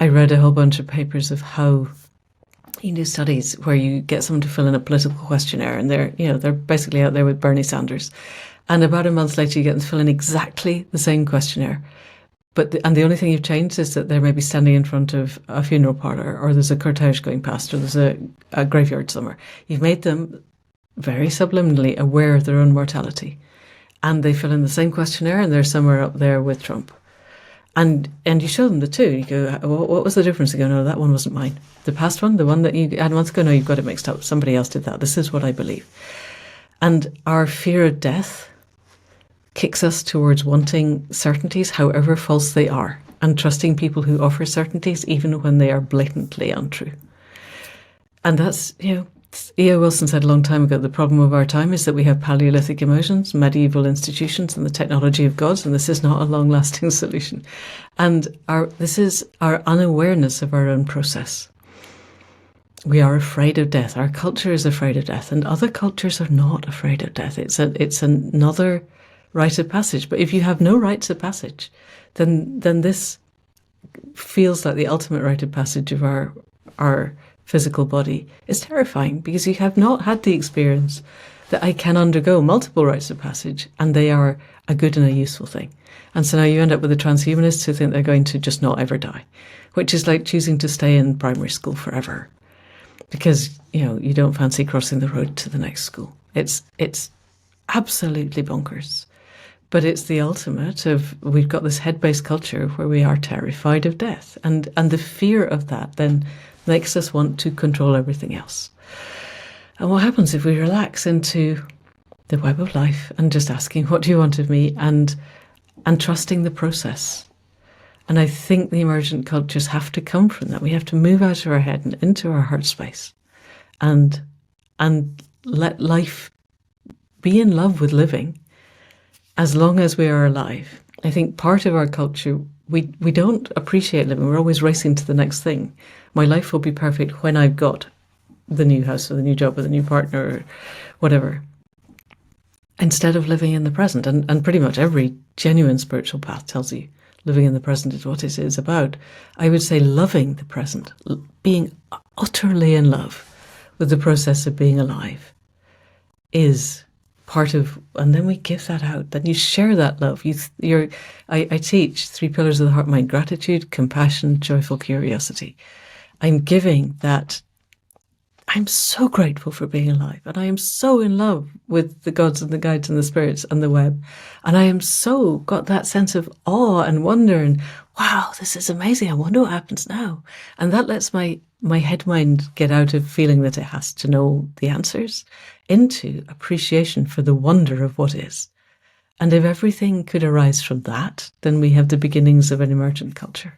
I read a whole bunch of papers of how you do studies where you get someone to fill in a political questionnaire, and they're basically out there with Bernie Sanders, and about a month later you get them to fill in exactly the same questionnaire. And the only thing you've changed is that they're maybe standing in front of a funeral parlour, or there's a cortege going past, or there's a graveyard somewhere. You've made them very subliminally aware of their own mortality. And they fill in the same questionnaire, and they're somewhere up there with Trump. And you show them the two. You go, what was the difference? They go, no, that one wasn't mine. The past one, the one that you had a month ago, no, you've got it mixed up. Somebody else did that. This is what I believe. And our fear of death kicks us towards wanting certainties, however false they are, and trusting people who offer certainties even when they are blatantly untrue. And that's, E.O. Wilson said a long time ago, the problem of our time is that we have Paleolithic emotions, medieval institutions, and the technology of gods, and this is not a long-lasting solution. And this is our unawareness of our own process. We are afraid of death. Our culture is afraid of death, and other cultures are not afraid of death. It's another rite of passage. But if you have no rites of passage, then this feels like the ultimate rite of passage of our physical body is terrifying, because you have not had the experience that I can undergo multiple rites of passage, and they are a good and a useful thing. And so now you end up with the transhumanists who think they're going to just not ever die, which is like choosing to stay in primary school forever because, you don't fancy crossing the road to the next school. It's absolutely bonkers. But it's the ultimate of, we've got this head-based culture where we are terrified of death. And the fear of that then makes us want to control everything else. And what happens if we relax into the web of life and just asking, what do you want of me? And trusting the process. And I think the emergent cultures have to come from that. We have to move out of our head and into our heart space and let life be in love with living as long as we are alive. I think part of our culture, we don't appreciate living. We're always racing to the next thing. My life will be perfect when I've got the new house or the new job or the new partner or whatever, instead of living in the present. And pretty much every genuine spiritual path tells you living in the present is what it is about. I would say loving the present, being utterly in love with the process of being alive is part of, and then we give that out. Then you share that love. I teach 3 pillars of the heart mind: gratitude, compassion, joyful curiosity. I'm giving that. I'm so grateful for being alive, and I am so in love with the gods and the guides and the spirits and the web, and I am so got that sense of awe and wonder and wow, this is amazing. I wonder what happens now, and that lets my head mind get out of feeling that it has to know the answers into appreciation for the wonder of what is. And if everything could arise from that, then we have the beginnings of an emergent culture.